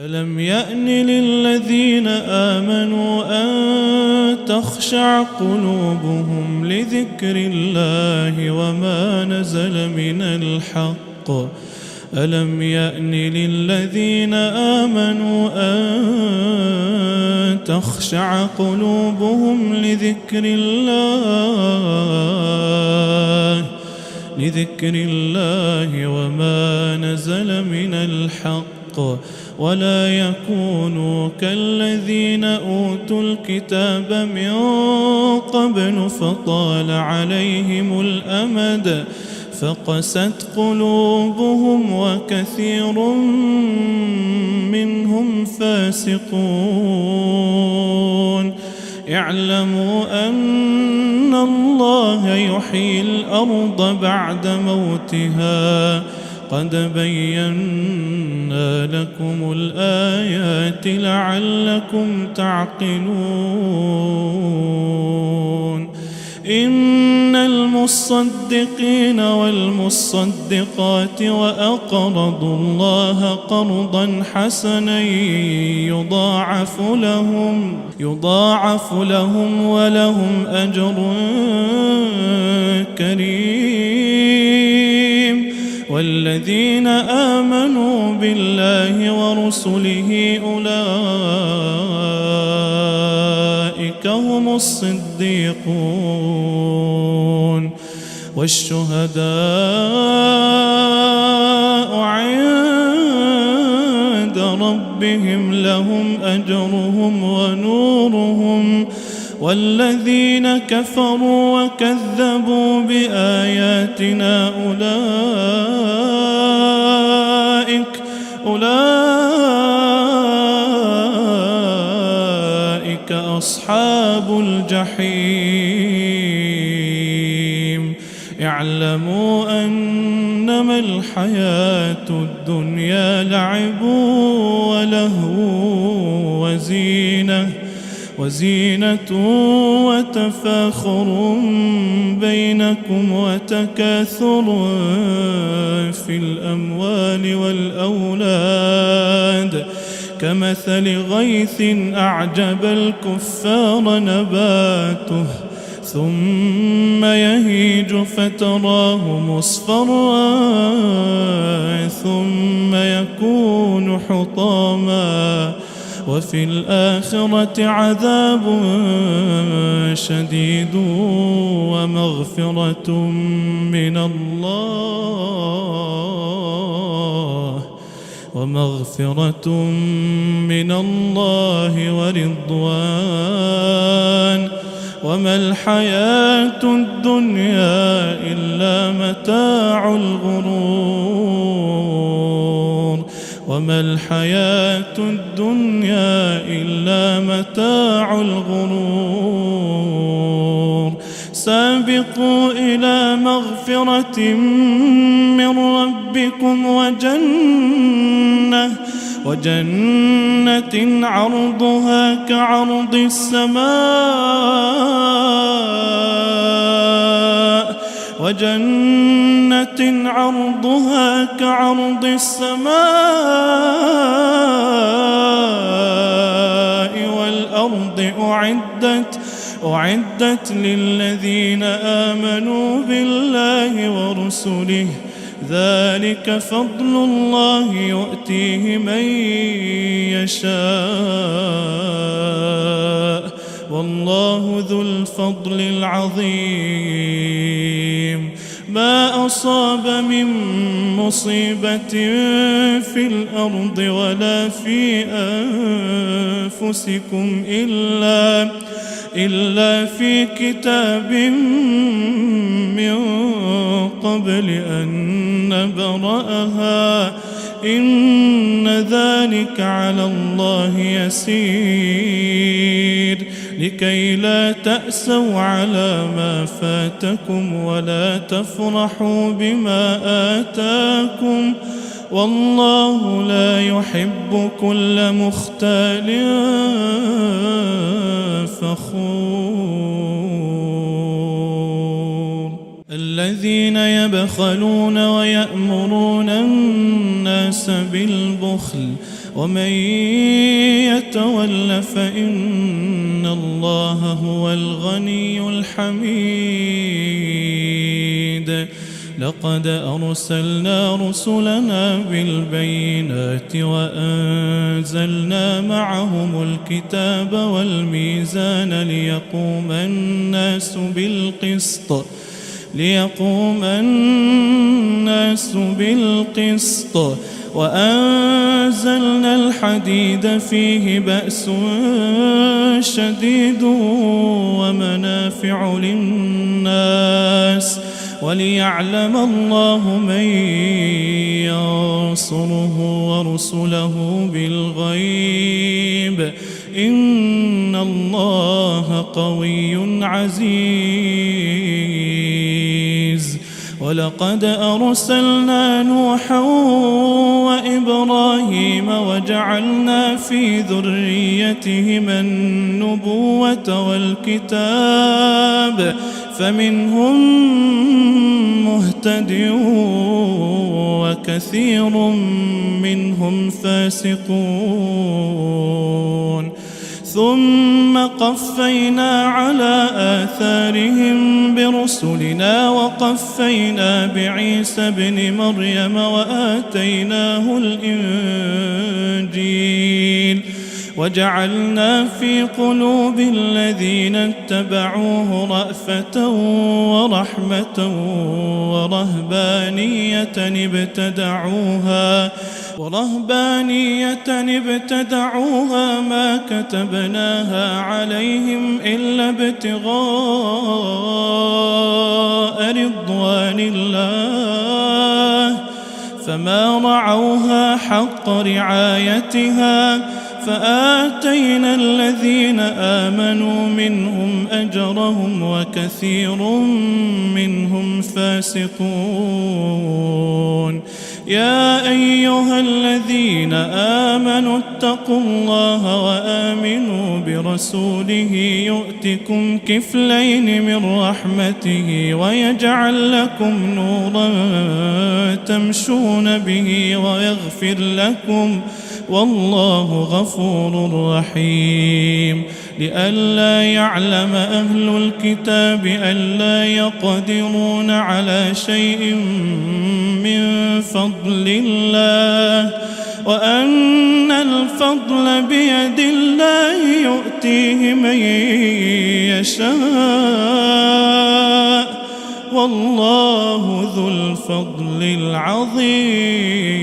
ألم يأن للذين آمنوا أن تخشع قلوبهم لذكر الله وما نزل من الحق ألم يأن للذين آمنوا أن تخشع قلوبهم لذكر الله وما نزل من الحق ولا يكونوا كالذين أوتوا الكتاب من قبل فطال عليهم الأمد فقست قلوبهم وكثير منهم فاسقون اعلموا أن الله يحيي الأرض بعد موتها قد بينا لكم الآيات لعلكم تعقلون إن المصدقين والمصدقات وأقرضوا الله قرضا حسنا يضاعف لهم ولهم أجر كريم والذين آمنوا بالله ورسله أولئك هم الصديقون والشهداء عند ربهم لهم أجرهم ونورهم والذين كفروا وكذبوا بآياتنا أولئك أصحاب الجحيم اعلموا أنما الحياة الدنيا لعب ولهو وزينة وتفاخر بينكم وتكاثر في الأموال والأولاد كمثل غيث أعجب الكفار نباته ثم يهيج فتراه مصفرا ثم يكون حطاما وفي الآخرة عذاب شديد ومغفرة من الله ورضوان وما الحياة الدنيا إلا متاع الغرور سابقوا إلى مغفرة من ربكم وجنة عرضها كعرض السماء والأرض أعدت للذين آمنوا بالله ورسله ذلك فضل الله يؤتيه من يشاء والله ذو الفضل العظيم ما أصاب من مصيبة في الأرض ولا في أنفسكم إلا في كتاب من قبل أن نبرأها إن ذلك على الله يسير لكي لا تأسوا على ما فاتكم ولا تفرحوا بما آتاكم والله لا يحب كل مختال فخور الذين يبخلون ويأمرون الناس بالبخل ومن يتول فإن الله هو الغني الحميد. لقد أرسلنا رسلنا بالبينات وأنزلنا معهم الكتاب والميزان ليقوم الناس بالقسط وأنزلنا الحديد فيه بأس شديد ومنافع للناس وليعلم الله من ينصره ورسله بالغيب إن الله قوي عزيز. ولقد أرسلنا نوحا وإبراهيم وجعلنا في ذريتهما النبوة والكتاب فمنهم مهتد وكثير منهم فاسقون. ثم قفينا على آثارهم برسلنا وقفينا بعيسى ابن مريم وآتيناه الإنجيل وجعلنا في قلوب الذين اتبعوه رأفة ورحمة ورهبانية ابتدعوها ما كتبناها عليهم إلا ابتغاء رضوان الله فما رعوها حق رعايتها فآتينا الذين آمنوا منهم أجرهم وكثير منهم فاسقون. يا أيها الذين آمنوا اتقوا الله وآمنوا برسوله يؤتكم كفلين من رحمته ويجعل لكم نورا تمشون به ويغفر لكم والله غفور رحيم. لئلا يعلم أهل الكتاب ألا يقدرون على شيء من فضل الله وأن الفضل بيد الله يؤتيه من يشاء والله ذو الفضل العظيم.